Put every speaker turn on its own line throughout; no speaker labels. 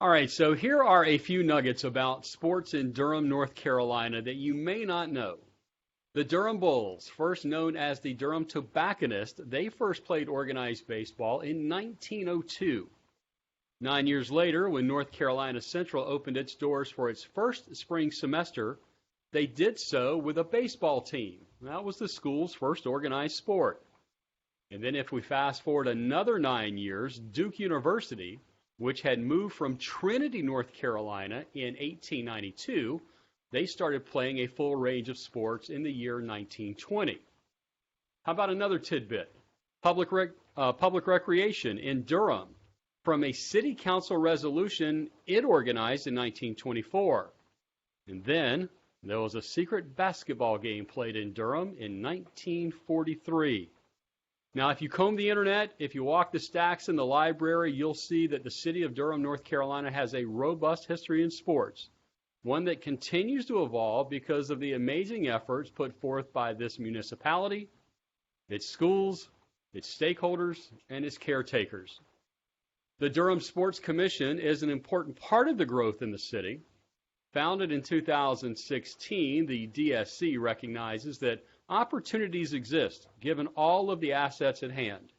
All right, so here are a few nuggets about sports in Durham, North Carolina that you may not know. The Durham Bulls, first known as the Durham Tobacconists, they first played organized baseball in 1902. 9 years later, when North Carolina Central opened its doors for its first spring semester, they did so with a baseball team. That was the school's first organized sport. And then if we fast forward another 9 years, Duke University, which had moved from Trinity, North Carolina in 1892, they started playing a full range of sports in the year 1920. How about another tidbit? Public recreation in Durham. From a city council resolution, it organized in 1924. And then there was a secret basketball game played in Durham in 1943. Now, if you comb the internet, if you walk the stacks in the library, you'll see that the city of Durham, North Carolina has a robust history in sports, one that continues to evolve because of the amazing efforts put forth by this municipality, its schools, its stakeholders, and its caretakers. The Durham Sports Commission is an important part of the growth in the city. Founded in 2016, the DSC recognizes that opportunities exist given all of the assets at hand.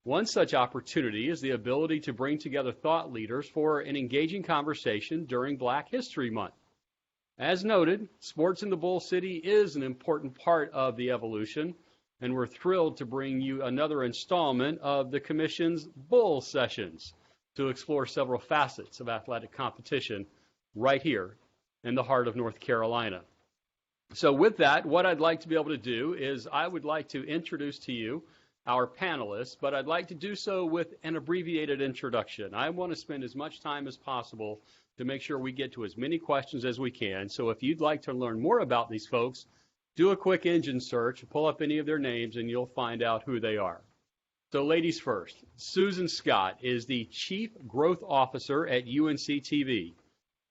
One such opportunity is the ability to bring together thought leaders for an engaging conversation during Black History Month. As noted, sports in the Bull City is an important part of the evolution, and we're thrilled to bring you another installment of the Commission's Bull Sessions to explore several facets of athletic competition right here in the heart of North Carolina. So with that, what I'd like to be able to do is I would like to introduce to you our panelists, but I'd like to do so with an abbreviated introduction. I want to spend as much time as possible to make sure we get to as many questions as we can. So if you'd like to learn more about these folks, do a quick engine search, pull up any of their names, and you'll find out who they are. So ladies first, Susan Scott is the Chief Growth Officer at Unc-Tv.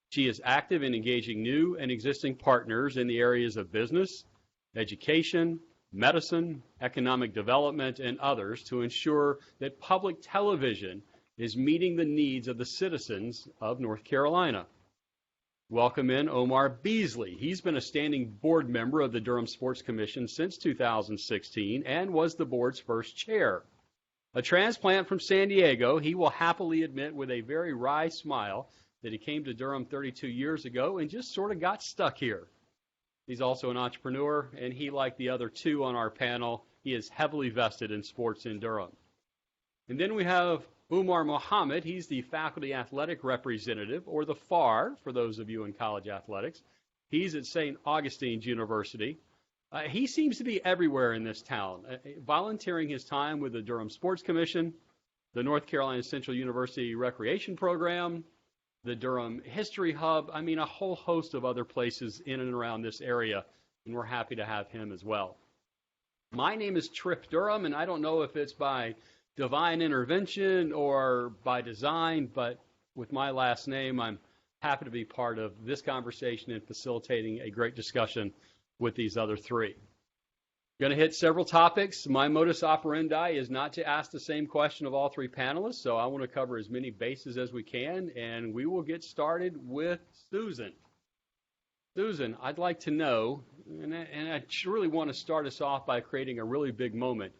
She is active in engaging new and existing partners in the areas of business, education, medicine, economic development, and others to ensure that public television is meeting the needs of the citizens of North Carolina. Welcome in Omar Beasley. He's been a standing board member of the Durham Sports Commission since 2016 and was the board's first chair. A transplant from San Diego, he will happily admit with a very wry smile that he came to Durham 32 years ago and just sort of got stuck here. He's also an entrepreneur, and he, like the other two on our panel, he is heavily vested in sports in Durham. And then we have Umar Mohammed. He's the faculty athletic representative, or the FAR, for those of you in college athletics. He's at St. Augustine's University. He seems to be everywhere in this town, volunteering his time with the Durham Sports Commission, the North Carolina Central University Recreation Program, the Durham History Hub, a whole host of other places in and around this area, and we're happy to have him as well. My name is Trip Durham, and I don't know if it's by divine intervention or by design, but with my last name, I'm happy to be part of this conversation and facilitating a great discussion with these other three. Going to hit several topics. My modus operandi is not to ask the same question of all three panelists, so I want to cover as many bases as we can, and we will get started with Susan. Susan, I'd like to know, and I really want to start us off by creating a really big moment.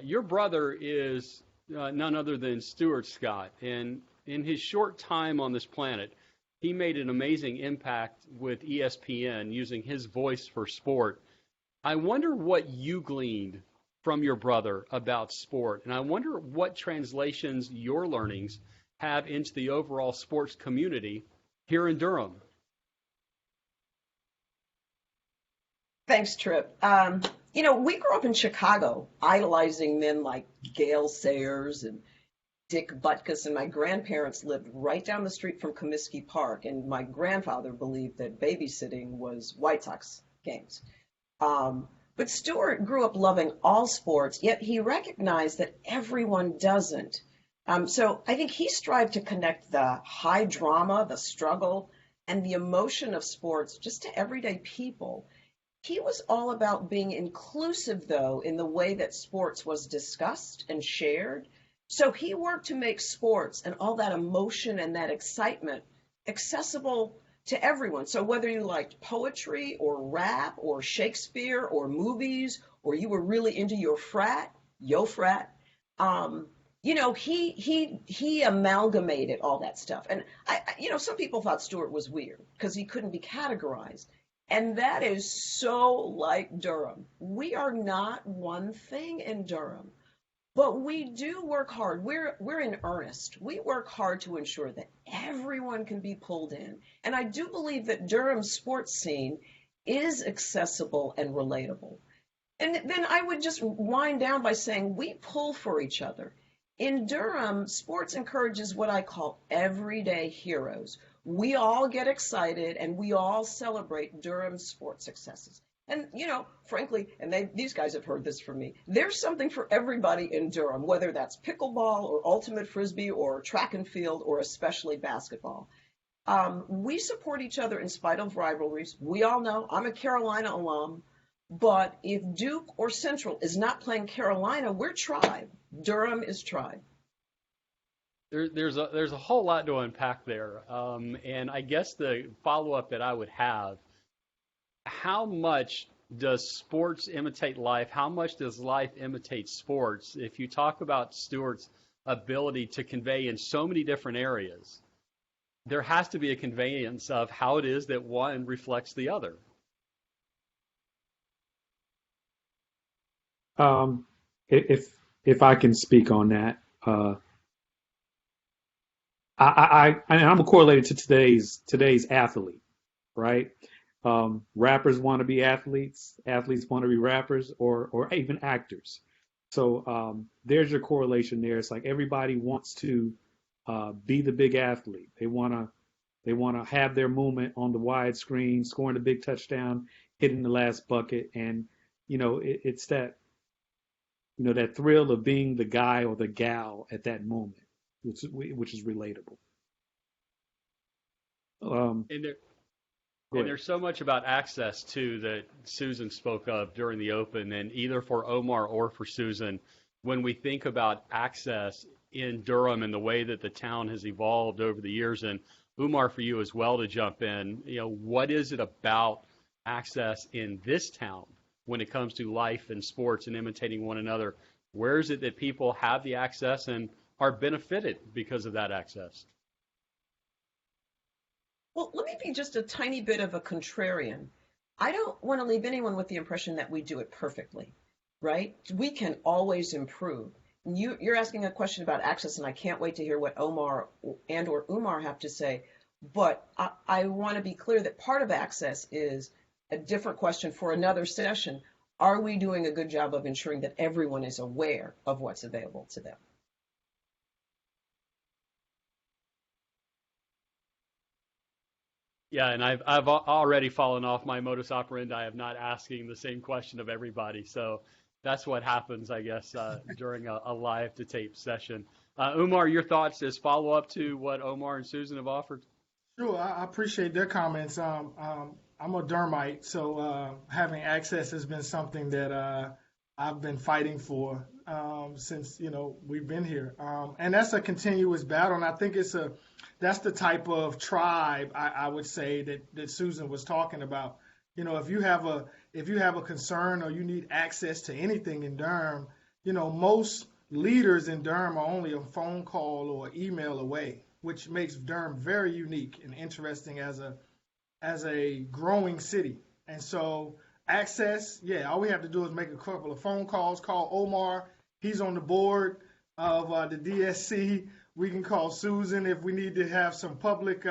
Your brother is none other than Stuart Scott, and in his short time on this planet, he made an amazing impact with ESPN using his voice for sport. I wonder what you gleaned from your brother about sport, and I wonder what translations your learnings have into the overall sports community here in Durham.
Thanks, Trip. We grew up in Chicago, idolizing men like Gale Sayers and Dick Butkus, and my grandparents lived right down the street from Comiskey Park, and my grandfather believed that babysitting was White Sox games. But Stuart grew up loving all sports, yet he recognized that everyone doesn't. So I think he strived to connect the high drama, the struggle, and the emotion of sports just to everyday people. He was all about being inclusive, though, in the way that sports was discussed and shared, So he worked to make sports and all that emotion and that excitement accessible to everyone. So whether you liked poetry or rap or Shakespeare or movies, or you were really into your frat, yo frat, um, he amalgamated all that stuff. And some people thought Stewart was weird because he couldn't be categorized. And that is so like Durham. We are not one thing in Durham. But we do work hard. We're in earnest. We work hard to ensure that everyone can be pulled in. And I do believe that Durham's sports scene is accessible and relatable. And then I would just wind down by saying we pull for each other. In Durham, sports encourages what I call everyday heroes. We all get excited and we all celebrate Durham's sports successes. And, frankly, and these guys have heard this from me, there's something for everybody in Durham, whether that's pickleball or ultimate frisbee or track and field or especially basketball. We support each other in spite of rivalries. We all know I'm a Carolina alum, but if Duke or Central is not playing Carolina, we're tribe. Durham is tribe.
There's a whole lot to unpack there. And I guess the follow-up that I would have, how much does sports imitate life? How much does life imitate sports? If you talk about Stewart's ability to convey in so many different areas, there has to be a conveyance of how it is that one reflects the other.
If I can speak on that, I'm correlated to today's athlete, right? Rappers want to be athletes want to be rappers, or even actors. So there's your correlation there. It's like everybody wants to be the big athlete. They want to have their moment on the wide screen, scoring the big touchdown, hitting the last bucket, and it's that that thrill of being the guy or the gal at that moment, which is relatable.
And there's so much about access, too, that Susan spoke of during the open, and either for Omar or for Susan, when we think about access in Durham and the way that the town has evolved over the years, and Umar, for you as well to jump in, what is it about access in this town when it comes to life and sports and imitating one another? Where is it that people have the access and are benefited because of that access?
Well, let me be just a tiny bit of a contrarian. I don't want to leave anyone with the impression that we do it perfectly, right? We can always improve. You're asking a question about access, and I can't wait to hear what Omar and or Umar have to say. But I want to be clear that part of access is a different question for another session. Are we doing a good job of ensuring that everyone is aware of what's available to them?
Yeah, and I've already fallen off my modus operandi of not asking the same question of everybody. So that's what happens, I guess, during a live to tape session. Umar, your thoughts as follow up to what Omar and Susan have offered?
Sure, I appreciate their comments. I'm a Durhamite, so having access has been something that I've been fighting for since we've been here, and that's a continuous battle. And I think that's the type of tribe I would say that Susan was talking about. If you have a concern or you need access to anything in Durham, most leaders in Durham are only a phone call or email away, which makes Durham very unique and interesting as a growing city. And so access, all we have to do is make a couple of phone calls, call Omar. He's on the board of the DSC. We can call Susan if we need to have some public,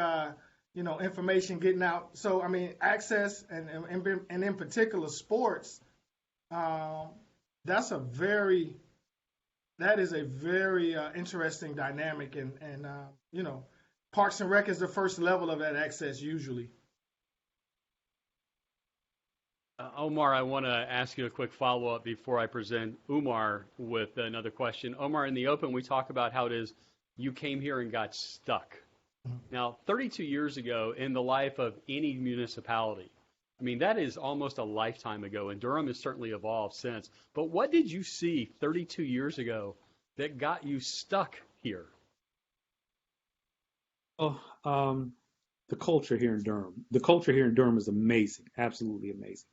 information getting out. So, I mean, access and in particular sports, that is a very interesting dynamic. And Parks and Rec is the first level of that access usually.
Omar, I want to ask you a quick follow-up before I present Umar with another question. Omar, in the open, we talk about how it is you came here and got stuck. Now, 32 years ago, in the life of any municipality, I mean, that is almost a lifetime ago, and Durham has certainly evolved since. But what did you see 32 years ago that got you stuck here?
Oh, the culture here in Durham. The culture here in Durham is amazing, absolutely amazing.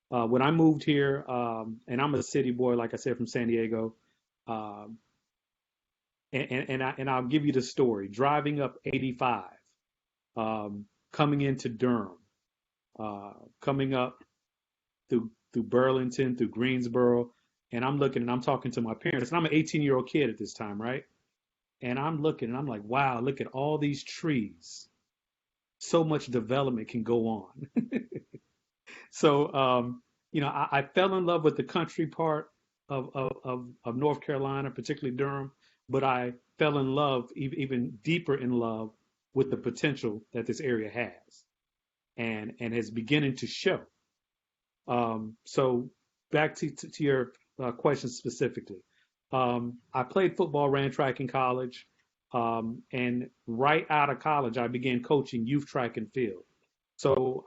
When I moved here, and I'm a city boy, like I said, from San Diego, um, and I'll give you the story. Driving up 85, coming into Durham, coming up through Burlington, through Greensboro, and I'm looking and I'm talking to my parents, and I'm an 18-year-old kid at this time, right? And I'm looking and I'm like, wow, look at all these trees. So much development can go on. So, I fell in love with the country part of North Carolina, particularly Durham, but I fell in love, even deeper in love with the potential that this area has and is beginning to show. So back to your question specifically. I played football, ran track in college, and right out of college, I began coaching youth track and field. So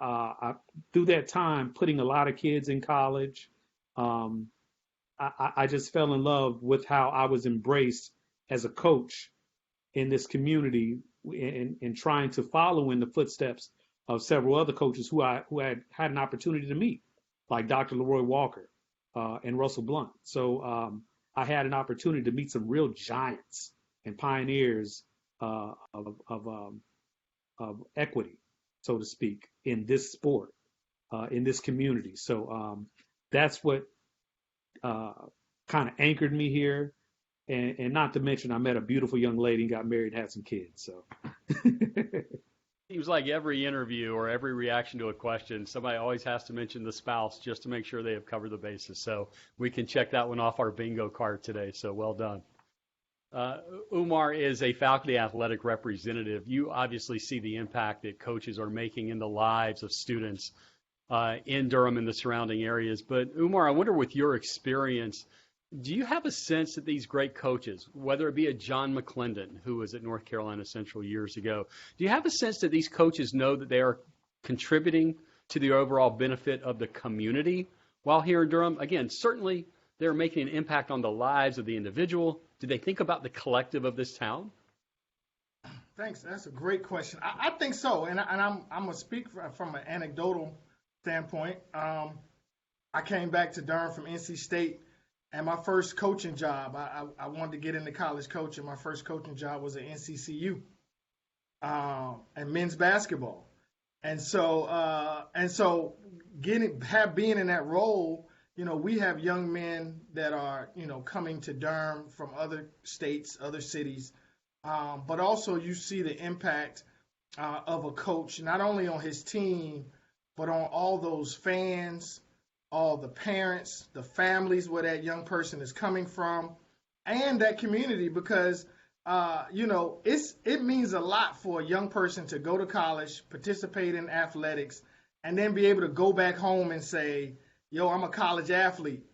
through that time, putting a lot of kids in college, I just fell in love with how I was embraced as a coach in this community and trying to follow in the footsteps of several other coaches who had had an opportunity to meet, like Dr. Leroy Walker and Russell Blunt. So I had an opportunity to meet some real giants and pioneers of equity, so to speak, in this sport, in this community. So that's what kind of anchored me here. And not to mention, I met a beautiful young lady and got married and had some kids. So
Seems like every interview or every reaction to a question, somebody always has to mention the spouse just to make sure they have covered the bases. So we can check that one off our bingo card today. So well done. Umar is a faculty athletic representative. You obviously see the impact that coaches are making in the lives of students in Durham and the surrounding areas. But Umar, I wonder, with your experience, do you have a sense that these great coaches, whether it be a John McClendon, who was at North Carolina Central years ago, do you have a sense that these coaches know that they are contributing to the overall benefit of the community while here in Durham? Again, certainly they're making an impact on the lives of the individual. Do they think about the collective of this town?
Thanks. That's a great question. I think so, and I'm going to speak from an anecdotal standpoint. I came back to Durham from NC State. And my first coaching job, I wanted to get into college coaching. My first coaching job was at NCCU and men's basketball. And so being in that role, we have young men that are, coming to Durham from other states, other cities. But also you see the impact of a coach, not only on his team, but on all those fans, all the parents, the families where that young person is coming from, and that community, because, it means a lot for a young person to go to college, participate in athletics, and then be able to go back home and say, yo, I'm a college athlete,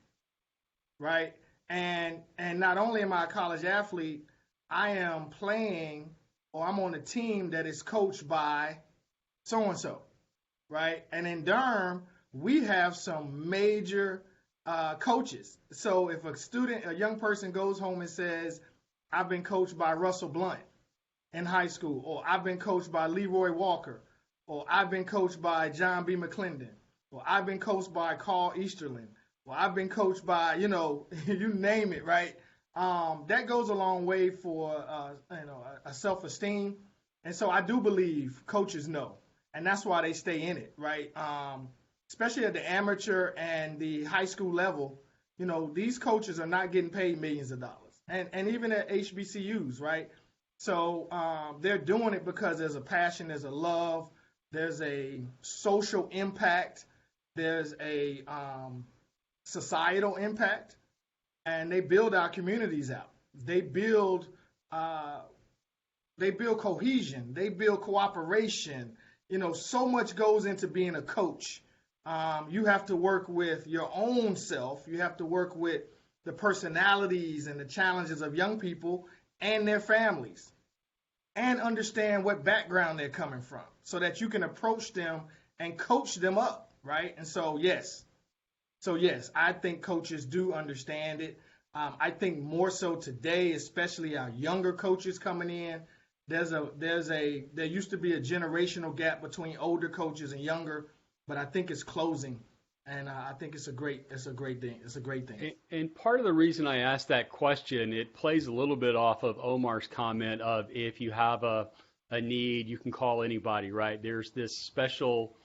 right? And not only am I a college athlete, I am playing, or I'm on a team that is coached by so-and-so, right? And in Durham, we have some major coaches. So if a young person goes home and says, I've been coached by Russell Blunt in high school, or I've been coached by Leroy Walker, or I've been coached by John B. McClendon, or I've been coached by Carl Easterlin, or I've been coached by, you name it, right? That goes a long way for, a self-esteem. And so I do believe coaches know, and that's why they stay in it, right? Especially at the amateur and the high school level, these coaches are not getting paid millions of dollars. And even at HBCUs, right? So they're doing it because there's a passion, there's a love, there's a social impact, there's a societal impact, and they build our communities out. They build cohesion, they build cooperation. So much goes into being a coach. You have to work with your own self. You have to work with the personalities and the challenges of young people and their families, and understand what background they're coming from so that you can approach them and coach them up, right? And so, yes, I think coaches do understand it. I think more so today, especially our younger coaches coming in, there used to be a generational gap between older coaches and younger, but I think it's closing, and I think it's a great thing. It's a great thing.
And part of the reason I asked that question, it plays a little bit off of Omar's comment of if you have a need, you can call anybody, right? There's this special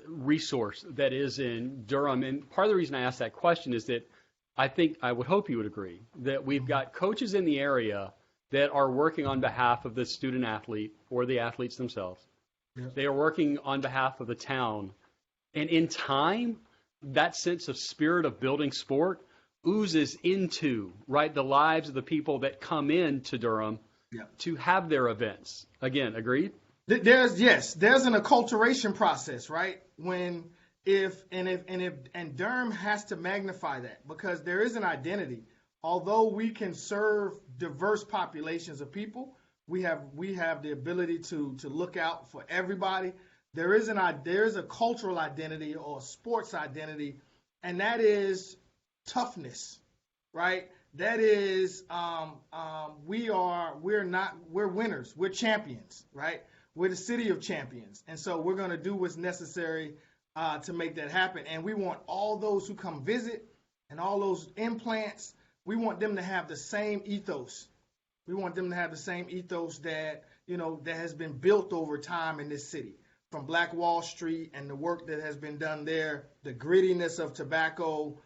resource that is in Durham. And part of the reason I asked that question is that I would hope you would agree that we've got coaches in the area that are working on behalf of the student athlete or the athletes themselves. Yeah. They are working on behalf of the town. And in time, that sense of spirit of building sport oozes into, right, the lives of the people that come into Durham to have their events. Again, agreed?
There's an acculturation process, right? And Durham has to magnify that because there is an identity. Although we can serve diverse populations of people, we have the ability to look out for everybody. There is a cultural identity or a sports identity, and that is toughness, right? That is we're winners, we're champions, right? We're the city of champions, and so we're going to do what's necessary to make that happen. And we want all those who come visit and all those implants. We want them to have the same ethos. We want them to have the same ethos that that has been built over time in this city, from Black Wall Street and the work that has been done there, the grittiness of tobacco,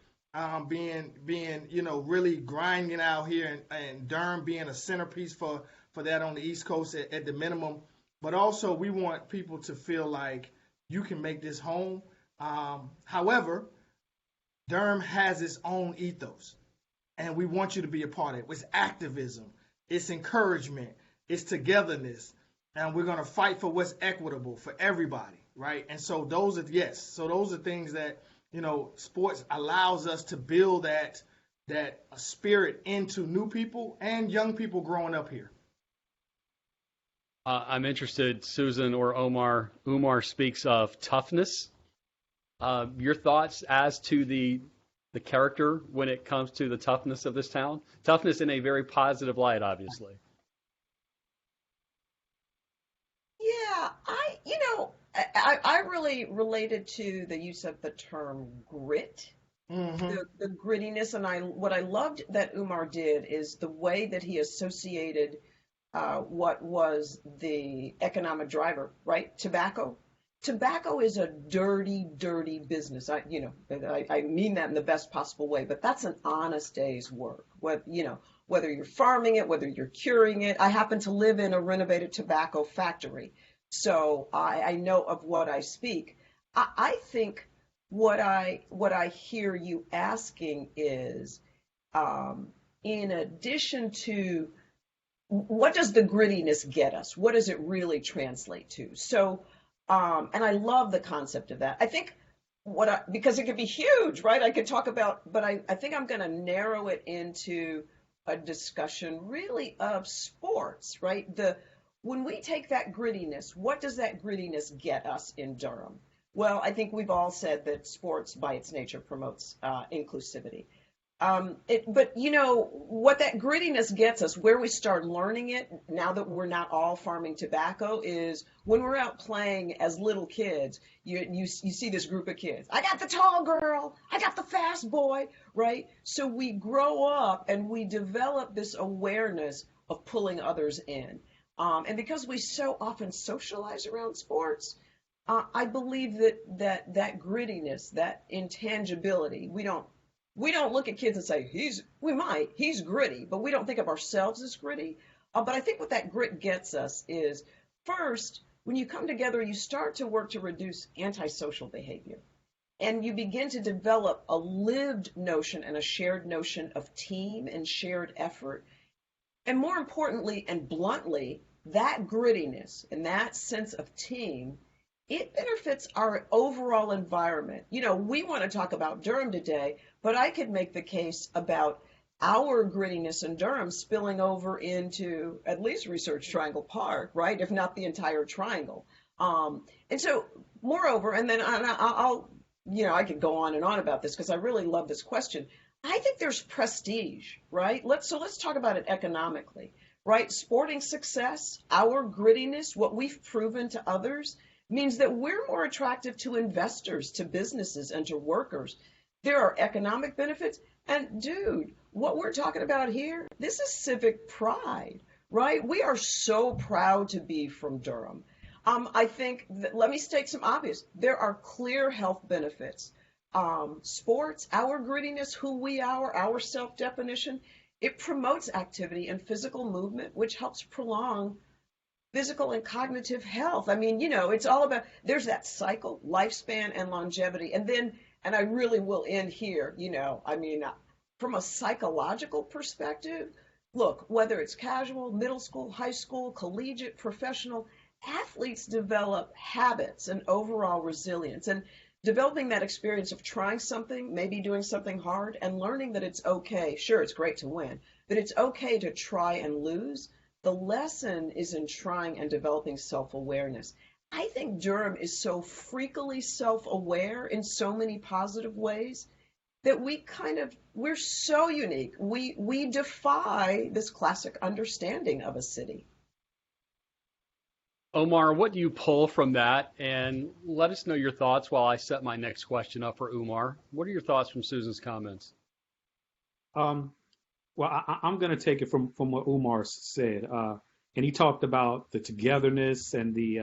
being really grinding out here, and Durham being a centerpiece for that on the East Coast at the minimum. But also we want people to feel like you can make this home. However, Durham has its own ethos, and we want you to be a part of it. It's activism, it's encouragement, it's togetherness, and we're going to fight for what's equitable for everybody, right? And so those are things that sports allows us to build that spirit into new people and young people growing up here.
I'm interested, Susan or Omar. Umar speaks of toughness. Your thoughts as to the character when it comes to the toughness of this town? Toughness in a very positive light, obviously.
Yeah, I really related to the use of the term grit, the grittiness, and what I loved that Umar did is the way that he associated what was the economic driver, right? Tobacco. Tobacco is a dirty, dirty business. I mean that in the best possible way, but that's an honest day's work. Whether you're farming it, whether you're curing it. I happen to live in a renovated tobacco factory, so I know of what I speak. I think what I hear you asking is, in addition to what does the grittiness get us? What does it really translate to? So, and I love the concept of that. I think because it could be huge, right? I could talk about, but I think I'm going to narrow it into a discussion really of sports, right? When we take that grittiness, what does that grittiness get us in Durham? Well, I think we've all said that sports by its nature promotes inclusivity. But what that grittiness gets us, where we start learning it, now that we're not all farming tobacco, is when we're out playing as little kids, you see this group of kids. I got the tall girl, I got the fast boy, right? So we grow up and we develop this awareness of pulling others in. And because we so often socialize around sports, I believe that grittiness, that intangibility, we don't look at kids and say, he's gritty, but we don't think of ourselves as gritty. But I think what that grit gets us is, first, when you come together, you start to work to reduce antisocial behavior. And you begin to develop a lived notion and a shared notion of team and shared effort. And more importantly and bluntly, that grittiness and that sense of team, it benefits our overall environment. We want to talk about Durham today, but I could make the case about our grittiness in Durham spilling over into at least Research Triangle Park, right? If not the entire triangle. And so, moreover, and then I could go on and on about this because I really love this question. I think there's prestige, right? Let's talk about it economically, right? Sporting success, our grittiness, what we've proven to others means that we're more attractive to investors, to businesses, and to workers. There are economic benefits. And dude, what we're talking about here, this is civic pride, right? We are so proud to be from Durham. I think that, let me state some obvious. There are clear health benefits. Sports, our grittiness, who we are, our self-definition, it promotes activity and physical movement, which helps prolong physical and cognitive health. I mean, it's all about, there's that cycle, lifespan and longevity. And then, and I really will end here, from a psychological perspective, look, whether it's casual, middle school, high school, collegiate, professional, athletes develop habits and overall resilience. And developing that experience of trying something, maybe doing something hard, and learning that it's okay. Sure, it's great to win, but it's okay to try and lose. The lesson is in trying and developing self-awareness. I think Durham is so freakily self-aware in so many positive ways that we're so unique. We defy this classic understanding of a city.
Omar, what do you pull from that? And let us know your thoughts while I set my next question up for Umar. What are your thoughts from Susan's comments?
Well, I'm going to take it from what Umar said, and he talked about the togetherness and the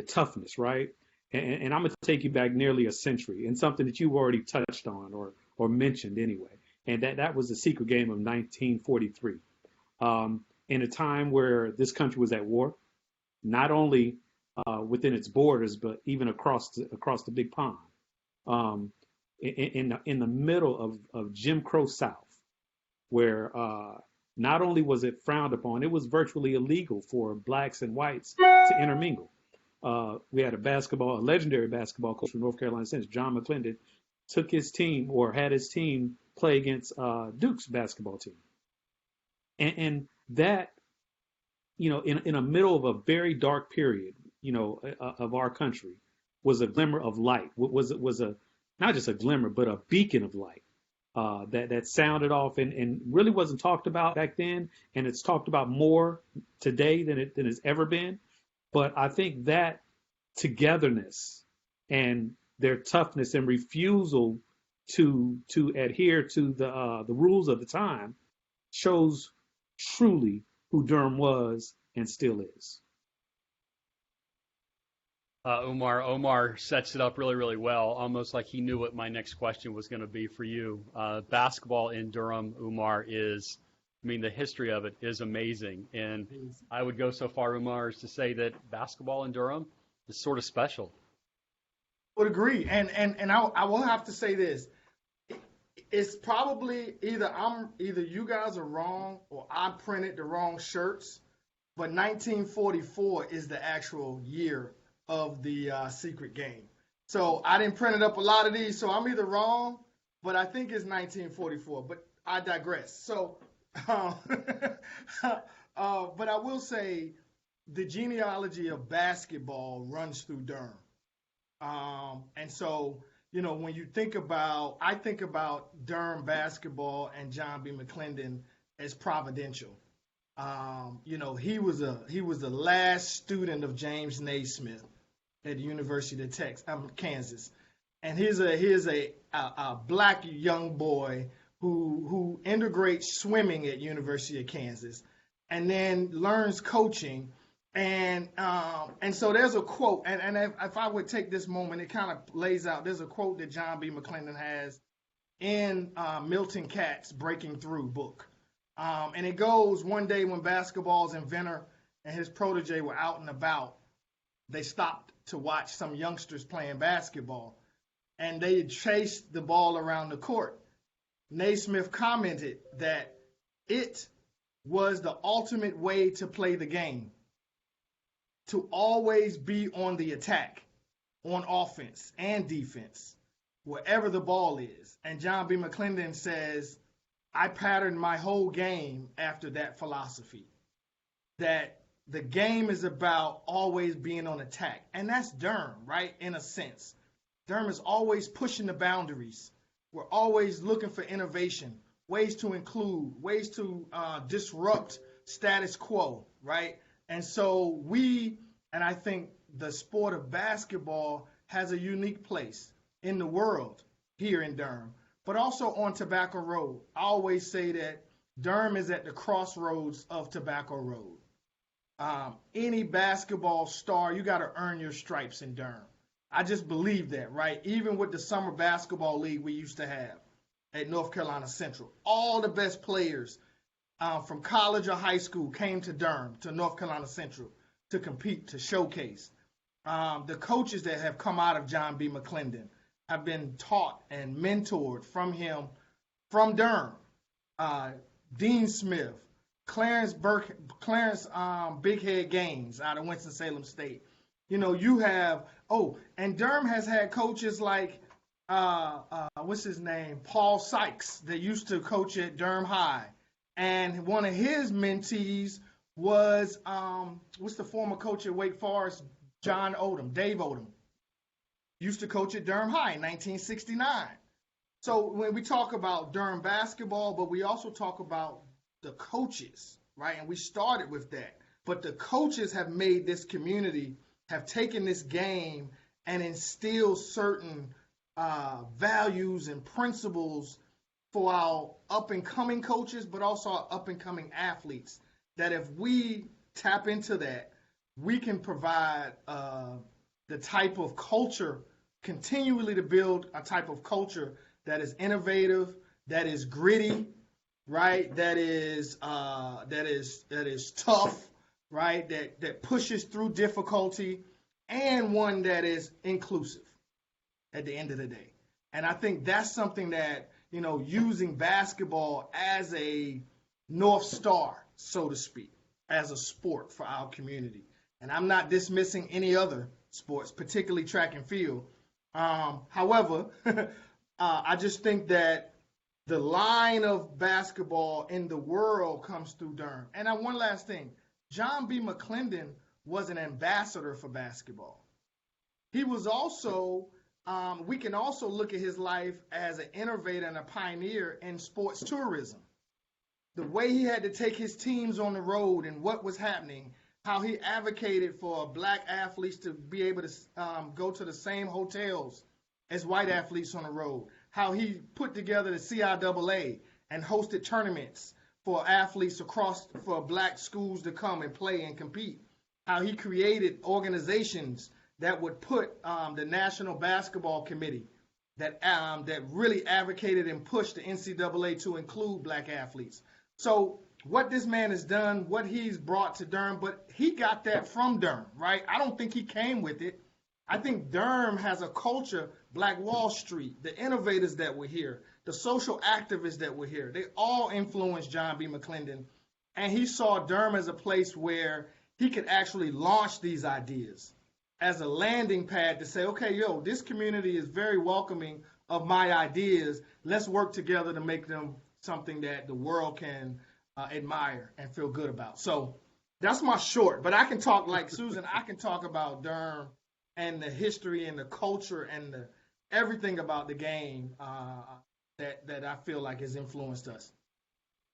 toughness, right? And I'm going to take you back nearly a century, and something that you've already touched on or mentioned anyway, and that was the secret game of 1943. In a time where this country was at war, not only within its borders, but even across the big pond, in the middle of Jim Crow South, where not only was it frowned upon, it was virtually illegal for blacks and whites to intermingle. We had a legendary basketball coach from North Carolina since John McClendon took his team or had his team play against Duke's basketball team. And that, in the middle of a very dark period, of our country, was a glimmer of light. Was not just a glimmer, but a beacon of light that sounded off and really wasn't talked about back then, and it's talked about more today than it's ever been. But I think that togetherness and their toughness and refusal to adhere to the rules of the time shows truly who Durham was and still is.
Omar sets it up really, really well, almost like he knew what my next question was going to be for you. Basketball in Durham, Umar, the history of it is amazing. And I would go so far, Umar, as to say that basketball in Durham is sort of special.
I would agree. And I will have to say this. It's probably either you guys are wrong or I printed the wrong shirts, but 1944 is the actual year of the secret game. So I didn't print it up a lot of these, so I'm either wrong, but I think it's 1944. But I digress. So, but I will say the genealogy of basketball runs through Durham, and so. When you I think about Durham basketball and John B. McClendon as providential. He was the last student of James Naismith at the University of Kansas, and here's a black young boy who integrates swimming at University of Kansas, and then learns coaching. And so there's a quote, and if I would take this moment, it kind of lays out, there's a quote that John B. McClendon has in Milton Katz's Breaking Through book. And it goes, one day when basketball's inventor and his protege were out and about, they stopped to watch some youngsters playing basketball, and they chased the ball around the court. Naismith commented that it was the ultimate way to play the game, to always be on the attack, on offense and defense, wherever the ball is. And John B. McClendon says, I patterned my whole game after that philosophy, that the game is about always being on attack. And that's Durham, right, in a sense. Durham is always pushing the boundaries, We're always looking for innovation, ways to include, ways to disrupt status quo, right? And so and I think the sport of basketball has a unique place in the world here in Durham, but also on Tobacco Road. I always say that Durham is at the crossroads of Tobacco Road. Any basketball star, you got to earn your stripes in Durham. I just believe that, right? Even with the summer basketball league we used to have at North Carolina Central, all the best players from college or high school came to Durham, to North Carolina Central, to compete, to showcase. The coaches that have come out of John B. Mcclendon have been taught and mentored from him, from Durham. Dean Smith, Clarence Big Head Gaines out of Winston-Salem State. You know, you have, and Durham has had coaches like, what's his name, Paul Sykes, that used to coach at Durham High. And one of his mentees was, what's the former coach at Wake Forest, Dave Odom. Used to coach at Durham High in 1969. So when we talk about Durham basketball, but we also talk about the coaches, right? And we started with that. But the coaches have made this community, have taken this game and instilled certain values and principles for our up-and-coming coaches, but also our up-and-coming athletes, that if we tap into that, we can provide the type of culture, continually to build a type of culture that is innovative, that is gritty, right? That is tough, right? That pushes through difficulty, and one that is inclusive at the end of the day. And I think that's something that, you know, using basketball as a North Star, so to speak, as a sport for our community. And I'm not dismissing any other sports, particularly track and field. However, I just think that the line of basketball in the world comes through Durham. And one last thing, John B. Mcclendon was an ambassador for basketball. He was also, we can also look at his life as an innovator and a pioneer in sports tourism. The way he had to take his teams on the road and what was happening, how he advocated for black athletes to be able to go to the same hotels as white athletes on the road, how he put together the CIAA and hosted tournaments for athletes for black schools to come and play and compete, how he created organizations that would put the National Basketball Committee that really advocated and pushed the NCAA to include black athletes. So what this man has done, what he's brought to Durham, but he got that from Durham, right? I don't think he came with it. I think Durham has a culture, Black Wall Street, the innovators that were here, the social activists that were here, they all influenced John B. Mcclendon. And he saw Durham as a place where he could actually launch these ideas as a landing pad to say, okay, this community is very welcoming of my ideas. Let's work together to make them something that the world can admire and feel good about. So that's my short, but I can talk like Susan, I can talk about Durham and the history and the culture and everything about the game that I feel like has influenced us.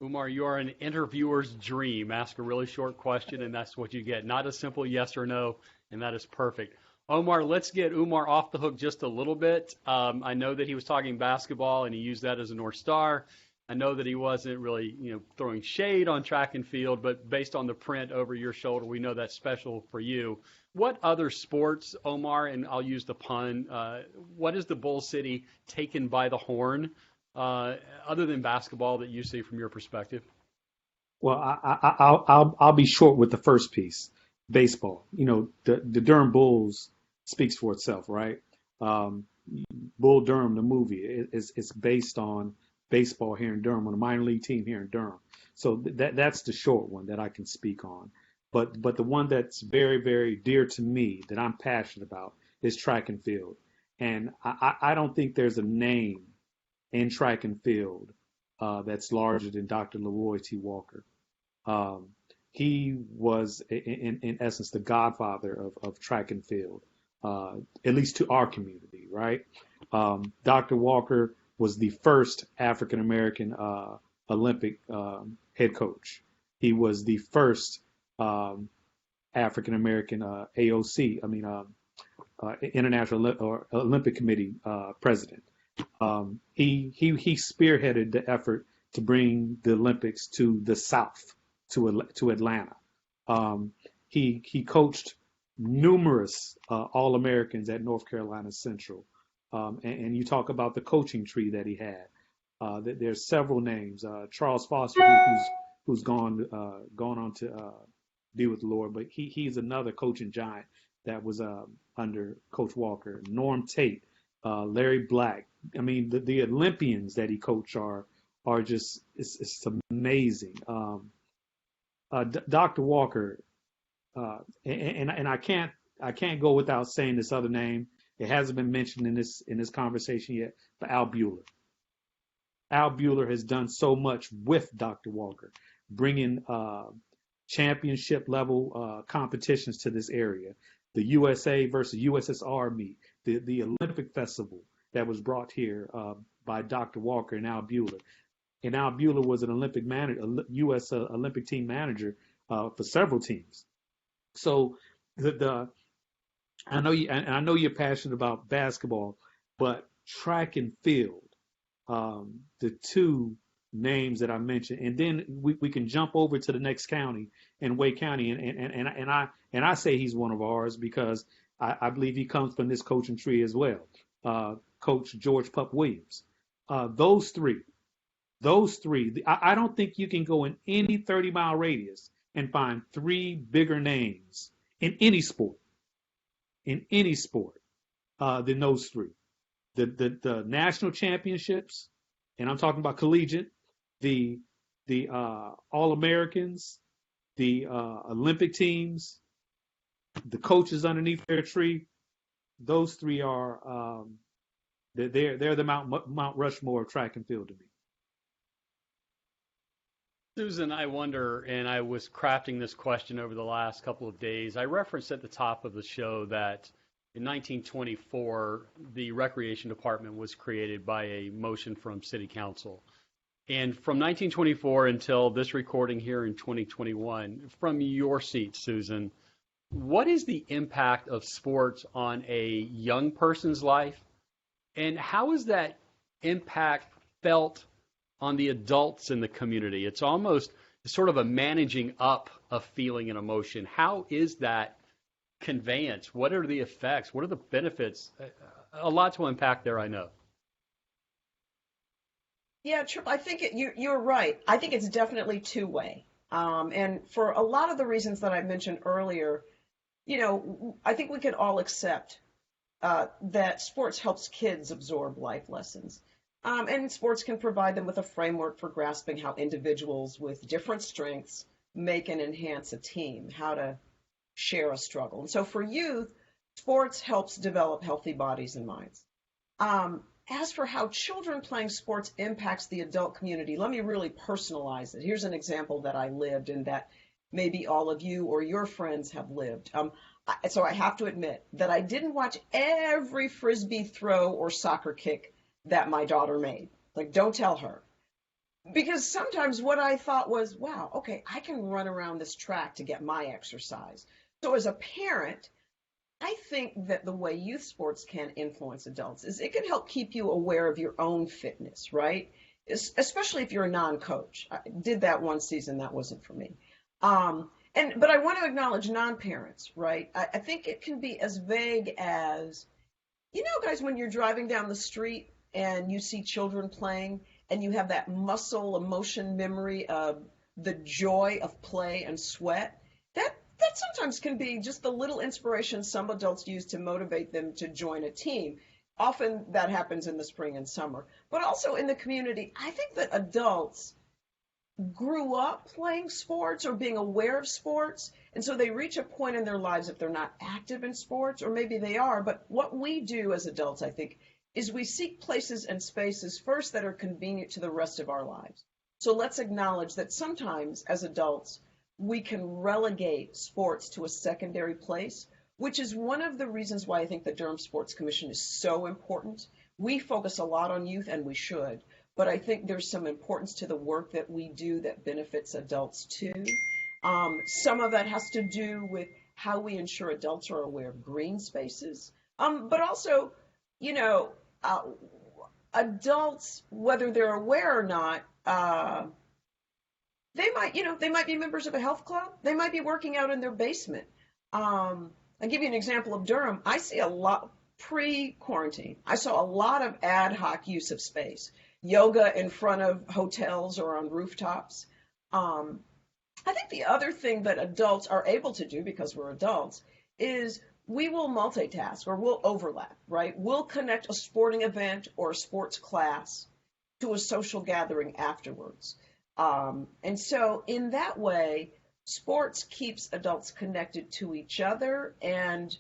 Umar, you are an interviewer's dream. Ask a really short question, and that's what you get. Not a simple yes or no, and that is perfect. Omar, let's get Umar off the hook just a little bit. I know that he was talking basketball, and he used that as a North Star. I know that he wasn't really, throwing shade on track and field, but based on the print over your shoulder, we know that's special for you. What other sports, Omar, and I'll use the pun, what is the Bull City taken by the horn, other than basketball, that you see from your perspective?
Well, I'll be short with the first piece, baseball. The Durham Bulls speaks for itself, right? Bull Durham, the movie, is based on baseball here in Durham, on a minor league team here in Durham. So that's the short one that I can speak on. But the one that's very, very dear to me, that I'm passionate about, is track and field. And I don't think there's a name in track and field that's larger than Dr. Leroy T. Walker. He was, in essence, the godfather of track and field, at least to our community, right? Dr. Walker was the first African American Olympic head coach. He was the first African American AOC, International Olympic Committee president. He spearheaded the effort to bring the Olympics to the South, to Atlanta. He coached numerous All-Americans at North Carolina Central. And you talk about the coaching tree that he had. There's several names. Charles Foster, who's gone on to be with the Lord, but he's another coaching giant that was under Coach Walker. Norm Tate, Larry Black. I mean, the Olympians that he coached are just it's amazing. Dr. Walker, and I can't go without saying this other name. It hasn't been mentioned in this conversation yet, but Al Buehler. Al Buehler has done so much with Dr. Walker, bringing championship level competitions to this area. The USA versus USSR meet, the Olympic festival that was brought here by Dr. Walker and Al Buehler. And Al Buehler was an Olympic manager, U.S. Olympic team manager for several teams. So I know you're passionate about basketball, but track and field, the two names that I mentioned, and then we can jump over to the next county, in Wake County, and I say he's one of ours because I believe he comes from this coaching tree as well. Coach George Pup Williams. Those three. I don't think you can go in any 30-mile radius and find three bigger names in any sport. Than those three. The national championships, and I'm talking about collegiate, the All-Americans, the Olympic teams, the coaches underneath their tree. Those three are they're the Mount Rushmore of track and field to me.
Susan, I wonder, and I was crafting this question over the last couple of days. I referenced at the top of the show that in 1924, the Recreation Department was created by a motion from City Council. And from 1924 until this recording here in 2021, from your seat, Susan, what is the impact of sports on a young person's life? And how is that impact felt on the adults in the community? It's almost sort of a managing up of feeling and emotion. How is that conveyance? What are the effects? What are the benefits? A lot to unpack there, I know.
Yeah, Trip, I think you're right. I think it's definitely two-way. And for a lot of the reasons that I mentioned earlier, I think we can all accept that sports helps kids absorb life lessons. And sports can provide them with a framework for grasping how individuals with different strengths make and enhance a team, how to share a struggle. And so for youth, sports helps develop healthy bodies and minds. As for how children playing sports impacts the adult community, let me really personalize it. Here's an example that I lived and that maybe all of you or your friends have lived. So I have to admit that I didn't watch every Frisbee throw or soccer kick that my daughter made. Like, don't tell her. Because sometimes what I thought was, wow, okay, I can run around this track to get my exercise. So as a parent, I think that the way youth sports can influence adults is it can help keep you aware of your own fitness, right? Especially if you're a non-coach. I did that one season, that wasn't for me. But I want to acknowledge non-parents, right? I think it can be as vague as, guys, when you're driving down the street and you see children playing and you have that muscle emotion memory of the joy of play and sweat, that sometimes can be just the little inspiration some adults use to motivate them to join a team. Often that happens in the spring and summer, but also in the community. I think that adults grew up playing sports or being aware of sports, and so they reach a point in their lives if they're not active in sports, or maybe they are, but what we do as adults, I think, is we seek places and spaces first that are convenient to the rest of our lives. So let's acknowledge that sometimes as adults, we can relegate sports to a secondary place, which is one of the reasons why I think the Durham Sports Commission is so important. we focus a lot on youth, and we should, but I think there's some importance to the work that we do that benefits adults too. Some of that has to do with how we ensure adults are aware of green spaces, but also, you know, adults, whether they're aware or not, they might be members of a health club. They might be working out in their basement. I'll give you an example of Durham. I see a lot pre-quarantine. I saw a lot of ad hoc use of space, yoga in front of hotels or on rooftops. I think the other thing that adults are able to do, because we're adults, is we will multitask or we'll overlap, right? We'll connect a sporting event or a sports class to a social gathering afterwards. And so in that way, sports keeps adults connected to each other and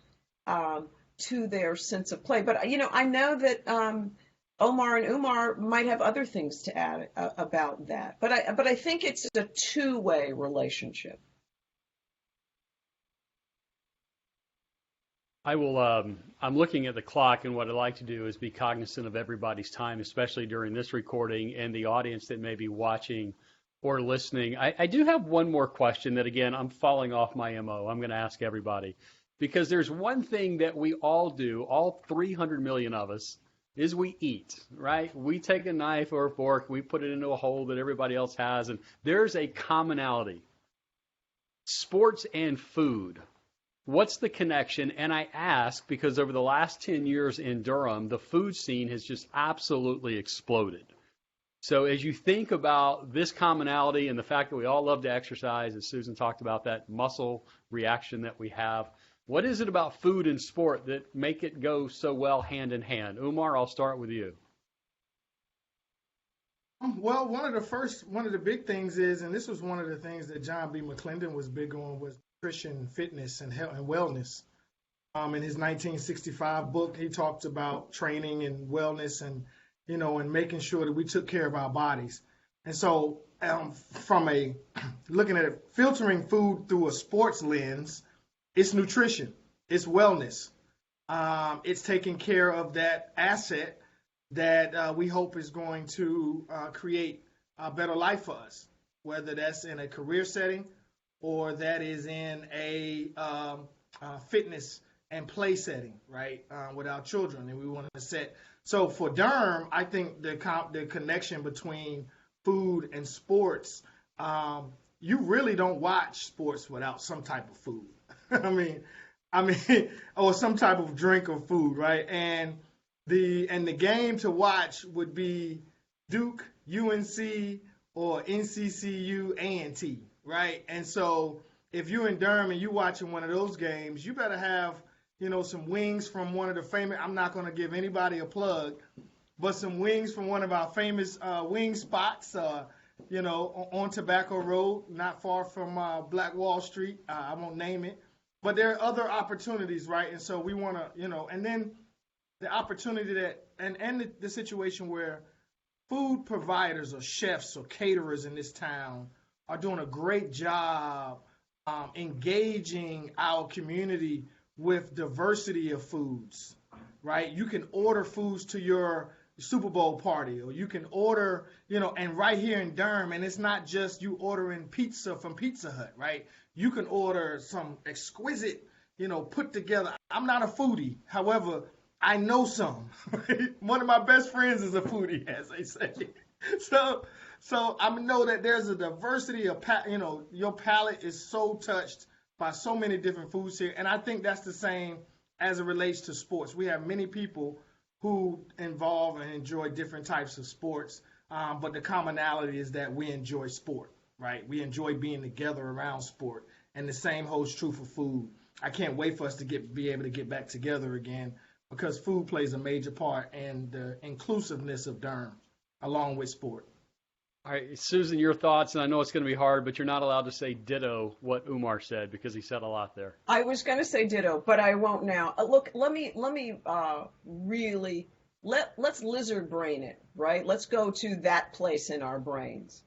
to their sense of play. But, you know, I know that Omar and Umar might have other things to add about that. But I think it's a two-way relationship.
I will. I'm looking at the clock, and what I'd like to do is be cognizant of everybody's time, especially during this recording, and the audience that may be watching or listening. I do have one more question that, again, I'm falling off my MO. I'm going to ask everybody, because there's one thing that we all do, all 300 million of us, is we eat, right? We take a knife or a fork, we put it into a hole that everybody else has, and there's a commonality. Sports and food. What's the connection? And I ask because over the last 10 years in Durham, the food scene has just absolutely exploded. So as you think about this commonality and the fact that we all love to exercise, as Susan talked about, that muscle reaction that we have, what is it about food and sport that make it go so well hand in hand? Umar, I'll start with you.
Well, one of the big things is, and this was one of the things that John B. Mcclendon was big on, was nutrition, fitness, and health and wellness. In his 1965 book, he talked about training and wellness and, you know, and making sure that we took care of our bodies. And so from looking at it, filtering food through a sports lens, it's nutrition, it's wellness. It's taking care of that asset that we hope is going to create a better life for us, whether that's in a career setting or that is in a fitness and play setting, right, with our children. And we want to set. So for Durham, I think the connection between food and sports, you really don't watch sports without some type of food. I mean, or some type of drink or food, right? And the game to watch would be Duke, UNC, or NCCU, A&T, right? And so if you're in Durham and you're watching one of those games, you better have, you know, some wings from one of the famous, I'm not going to give anybody a plug, but some wings from one of our famous wing spots, you know, on Tobacco Road, not far from Black Wall Street. I won't name it. But there are other opportunities, right? And so we want to, you know, and then the opportunity that, and the situation where food providers or chefs or caterers in this town are doing a great job engaging our community with diversity of foods, right? You can order foods to your Super Bowl party, or you can order, you know, and right here in Durham, and it's not just you ordering pizza from Pizza Hut, right? You can order some exquisite, you know, put together. I'm not a foodie. However, I know some. One of my best friends is a foodie, as they say. So I know that there's a diversity of, you know, your palate is so touched by so many different foods here. And I think that's the same as it relates to sports. We have many people who involve and enjoy different types of sports, but the commonality is that we enjoy sport. Right? We enjoy being together around sport, and the same holds true for food. I can't wait for us to be able to get back together again, because food plays a major part in the inclusiveness of Durham, along with sport.
All right, Susan, your thoughts, and I know it's going to be hard, but you're not allowed to say ditto what Umar said because he said a lot there.
I was going to say ditto, but I won't now. Look, let me really let's lizard brain it, right? Let's go to that place in our brains.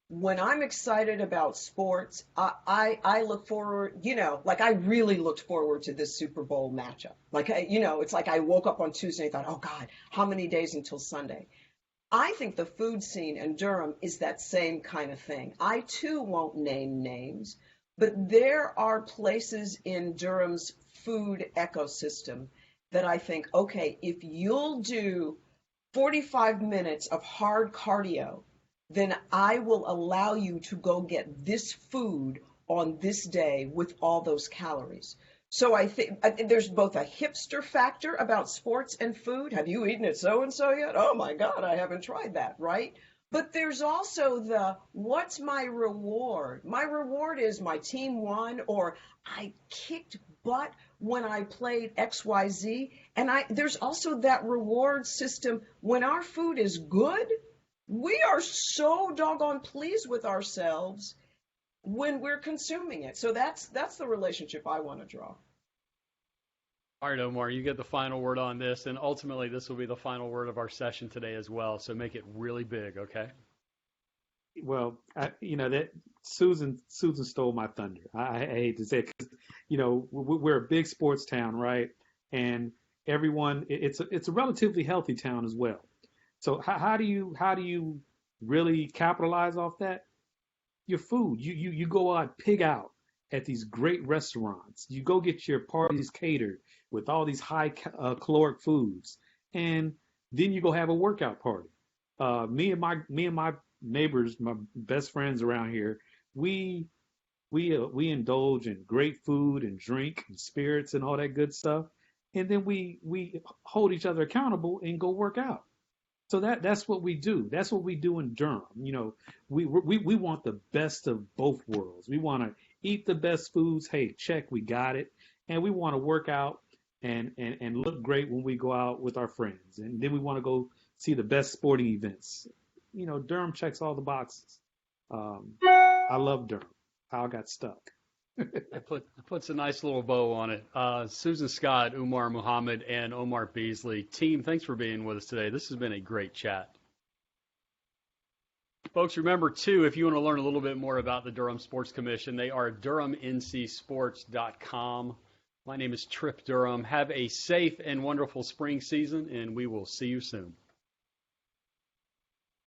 when I'm excited about sports, I look forward, like I really looked forward to this Super Bowl matchup. Like, it's like I woke up on Tuesday and thought, oh God, how many days until Sunday? I think the food scene in Durham is that same kind of thing. I too won't name names, but there are places in Durham's food ecosystem that I think, okay, if you'll do 45 minutes of hard cardio, then I will allow you to go get this food on this day with all those calories. So I think there's both a hipster factor about sports and food. Have you eaten at so and so yet? Oh my God, I haven't tried that, right? But there's also the what's my reward? My reward is my team won, or I kicked butt when I played XYZ. And there's also that reward system when our food is good. We are so doggone pleased with ourselves when we're consuming it. So that's the relationship I want to draw.
All right, Omar, you get the final word on this, and ultimately this will be the final word of our session today as well. So make it really big, okay?
Well, that Susan stole my thunder. I hate to say it, 'cause, we're a big sports town, right? And everyone, it's a relatively healthy town as well. So how do you really capitalize off that? Your food. You go out, pig out at these great restaurants. You go get your parties catered with all these high caloric foods, and then you go have a workout party. Me and my neighbors, my best friends around here, we indulge in great food and drink and spirits and all that good stuff, and then we hold each other accountable and go work out. So that's what we do. That's what we do in Durham. We want the best of both worlds. We want to eat the best foods. Hey, check, we got it. And we want to work out and look great when we go out with our friends. And then we want to go see the best sporting events. Durham checks all the boxes. I love Durham. How I got stuck.
It puts a nice little bow on it. Susan Scott, Umar Muhammad, and Omar Beasley. Team, thanks for being with us today. This has been a great chat. Folks, remember, too, if you want to learn a little bit more about the Durham Sports Commission, they are durhamncsports.com. My name is Trip Durham. Have a safe and wonderful spring season, and we will see you soon.